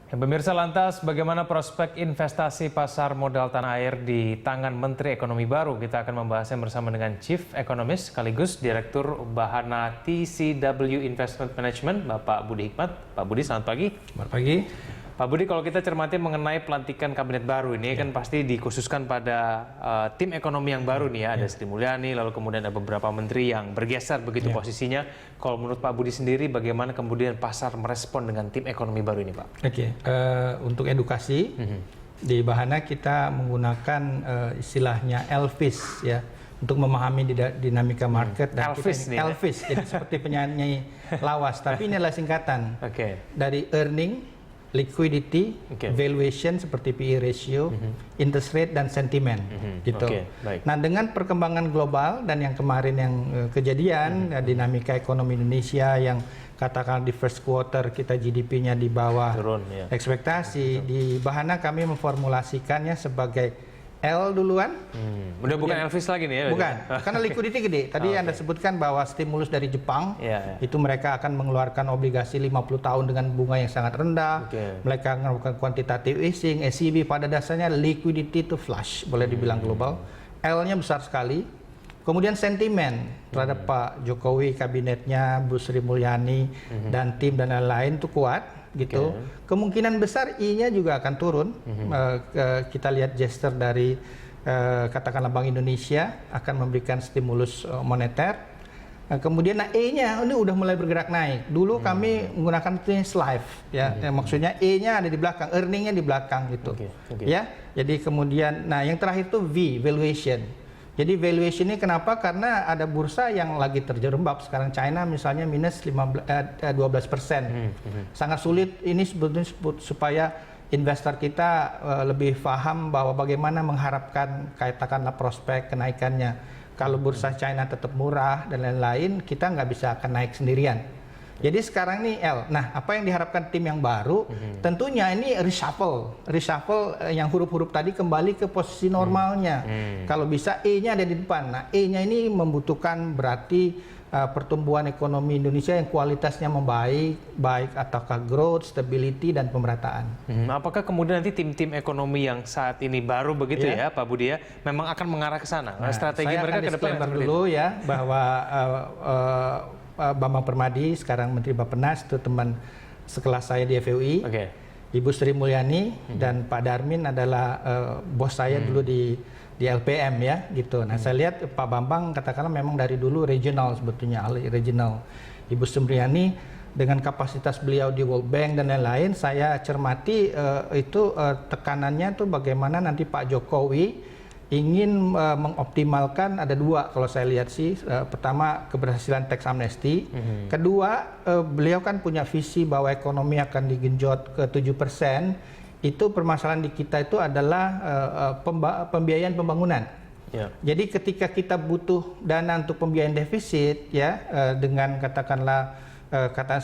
Ya, pemirsa, lantas bagaimana prospek investasi pasar modal tanah air di tangan Menteri Ekonomi baru? Kita akan membahasnya bersama dengan Chief Economist sekaligus Direktur Bahana TCW Investment Management, Bapak Budi Hikmat. Pak Budi, selamat pagi. Selamat pagi. Pak Budi, kalau kita cermati mengenai pelantikan kabinet baru ini kan pasti dikhususkan pada tim ekonomi yang baru nih ya. Ada Sri Mulyani, lalu kemudian ada beberapa menteri yang bergeser begitu posisinya. Kalau menurut Pak Budi sendiri, bagaimana kemudian pasar merespon dengan tim ekonomi baru ini, Pak? Oke, untuk edukasi di Bahana kita menggunakan istilahnya Elvis ya untuk memahami dinamika market dan Elvis nih, Elvis jadi seperti penyanyi lawas, tapi ini adalah singkatan dari earning, liquidity, valuation seperti PE ratio, interest rate dan sentimen gitu. Nah, dengan perkembangan global dan yang kemarin yang kejadian dinamika ekonomi Indonesia yang katakan di first quarter kita GDP-nya di bawah ekspektasi, di Bahana kami memformulasikannya sebagai L duluan. Udah bukan Elvis lagi nih ya? Bukan, karena liquidity gede. Tadi Anda sebutkan bahwa stimulus dari Jepang, itu mereka akan mengeluarkan obligasi 50 tahun dengan bunga yang sangat rendah. Mereka melakukan quantitative easing, SCB, pada dasarnya liquidity to flush, boleh dibilang global. L-nya besar sekali. Kemudian sentimen terhadap Pak Jokowi, kabinetnya, Bu Sri Mulyani, dan tim dan lain-lain itu kuat. Gitu. Kemungkinan besar I-nya juga akan turun. Kita lihat gesture dari katakanlah Bank Indonesia akan memberikan stimulus moneter. Kemudian E-nya ini udah mulai bergerak naik. Dulu kami menggunakan slide ya, maksudnya E-nya ada di belakang, earning-nya di belakang gitu. Ya. Jadi kemudian yang terakhir itu V, valuation. Jadi valuation ini kenapa? Karena ada bursa yang lagi terjerembab sekarang. China misalnya minus 12%. Sangat sulit ini sebetulnya supaya investor kita lebih paham bahwa bagaimana mengharapkan katakanlah prospek kenaikannya. Kalau bursa China tetap murah dan lain-lain, kita nggak bisa akan naik sendirian. Jadi sekarang ini L. Nah, apa yang diharapkan tim yang baru? Tentunya ini reshuffle yang huruf-huruf tadi kembali ke posisi normalnya. Kalau bisa E-nya ada di depan. Nah, E-nya ini membutuhkan berarti pertumbuhan ekonomi Indonesia yang kualitasnya membaik, baik ataukah growth, stability dan pemerataan. Apakah kemudian nanti tim-tim ekonomi yang saat ini baru begitu ya, Pak Budi ya, memang akan mengarah ke sana? Strategi mereka ke depan dulu ya bahwa Bambang Permadi, sekarang Menteri Bappenas, itu teman sekelas saya di FUI. Ibu Sri Mulyani dan Pak Darmin adalah bos saya dulu di LPM ya, gitu. Nah, saya lihat Pak Bambang katakanlah memang dari dulu regional, sebetulnya ahli regional. Ibu Sri Mulyani dengan kapasitas beliau di World Bank dan lain-lain, saya cermati itu tekanannya tuh bagaimana nanti Pak Jokowi ingin mengoptimalkan, ada dua kalau saya lihat sih. Pertama, keberhasilan tax amnesty. Kedua, beliau kan punya visi bahwa ekonomi akan digenjot ke 7%. Itu permasalahan di kita itu adalah pembiayaan pembangunan. Jadi ketika kita butuh dana untuk pembiayaan defisit ya, dengan katakanlah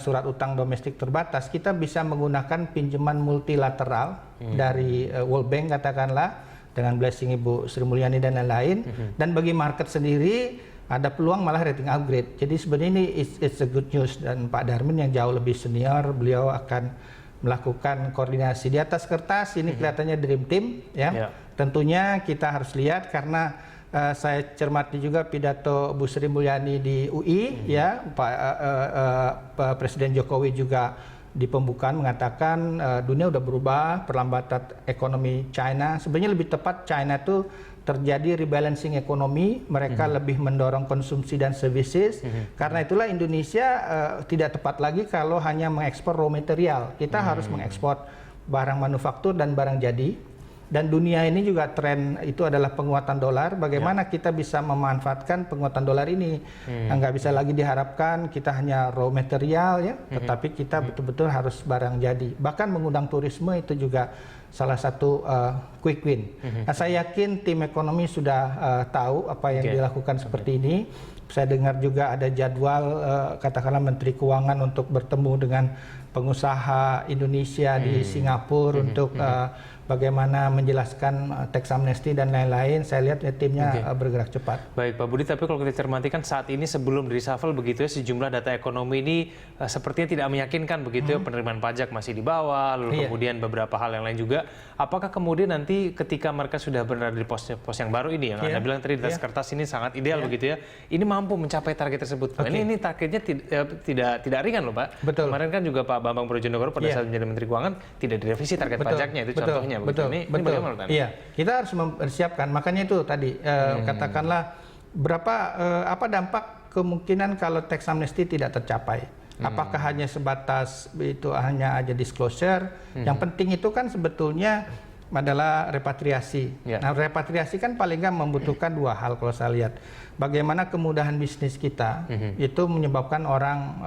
surat utang domestik terbatas, kita bisa menggunakan pinjaman multilateral dari World Bank katakanlah, dengan blessing Ibu Sri Mulyani dan lain-lain. Dan bagi market sendiri ada peluang malah rating upgrade. Jadi sebenarnya ini it's a good news, dan Pak Darmin yang jauh lebih senior, beliau akan melakukan koordinasi di atas kertas. Ini kelihatannya dream team ya. Tentunya kita harus lihat karena saya cermati juga pidato Bu Sri Mulyani di UI ya, Pak Presiden Jokowi juga di pembukaan mengatakan dunia udah berubah, perlambatan ekonomi China. Sebenarnya lebih tepat China itu terjadi rebalancing ekonomi, mereka lebih mendorong konsumsi dan services. Karena itulah Indonesia tidak tepat lagi kalau hanya mengekspor raw material. Kita harus mengekspor barang manufaktur dan barang jadi. Dan dunia ini juga tren itu adalah penguatan dolar. Bagaimana kita bisa memanfaatkan penguatan dolar ini? Nggak bisa lagi diharapkan kita hanya raw material ya, tetapi kita betul-betul harus barang jadi. Bahkan mengundang turisme itu juga salah satu quick win. Nah, saya yakin tim ekonomi sudah tahu apa yang dilakukan seperti ini. Saya dengar juga ada jadwal katakanlah Menteri Keuangan untuk bertemu dengan pengusaha Indonesia di Singapura untuk bagaimana menjelaskan tax amnesty dan lain-lain. Saya lihat timnya bergerak cepat. Baik Pak Budi, tapi kalau kita cermati kan saat ini sebelum reshuffle begitu ya, sejumlah data ekonomi ini sepertinya tidak meyakinkan begitu ya, penerimaan pajak masih di bawah, lalu kemudian beberapa hal yang lain juga. Apakah kemudian nanti ketika mereka sudah berada di pos yang baru ini, yang Anda bilang tadi di atas kertas ini sangat ideal begitu ya, ini mampu mencapai target tersebut? Ini targetnya tidak ringan loh Pak. Betul. Kemarin kan juga Pak Bambang Brojonegoro pada saat menjadi Menteri Keuangan tidak direvisi target pajaknya, itu contohnya. Ini bagaimana Pak? Iya, kita harus mempersiapkan. Makanya itu tadi katakanlah apa dampak kemungkinan kalau tax amnesty tidak tercapai. Apakah hanya sebatas itu hanya aja disclosure? Yang penting itu kan sebetulnya adalah repatriasi. Nah, repatriasi kan paling nggak membutuhkan dua hal kalau saya lihat. Bagaimana kemudahan bisnis kita itu menyebabkan orang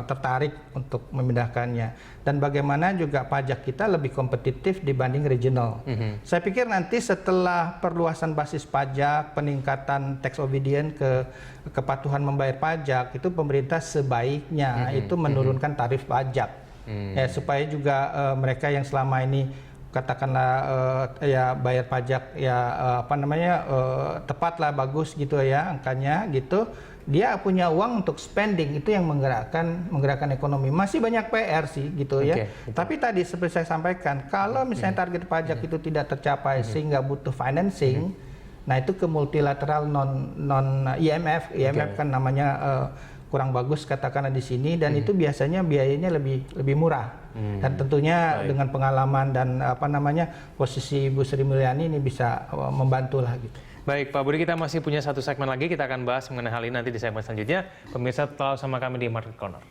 tertarik untuk memindahkannya, dan bagaimana juga pajak kita lebih kompetitif dibanding regional. Saya pikir nanti setelah perluasan basis pajak, peningkatan tax obedience, kepatuhan membayar pajak, itu pemerintah sebaiknya itu menurunkan tarif pajak, supaya juga mereka yang selama ini katakanlah ya bayar pajak ya tepat lah, bagus gitu ya angkanya gitu, dia punya uang untuk spending, itu yang menggerakkan ekonomi. Masih banyak PR sih gitu ya. Tapi tadi seperti saya sampaikan, kalau misalnya target pajak itu tidak tercapai sehingga butuh financing, nah itu ke multilateral non IMF kan namanya kurang bagus katakanlah di sini, dan itu biasanya biayanya lebih murah. Dan tentunya dengan pengalaman dan posisi Ibu Sri Mulyani ini bisa membantu lah gitu. Baik Pak Budi, kita masih punya satu segmen lagi, kita akan bahas mengenai hal ini nanti di segmen selanjutnya. Pemirsa tetap sama kami di Market Corner.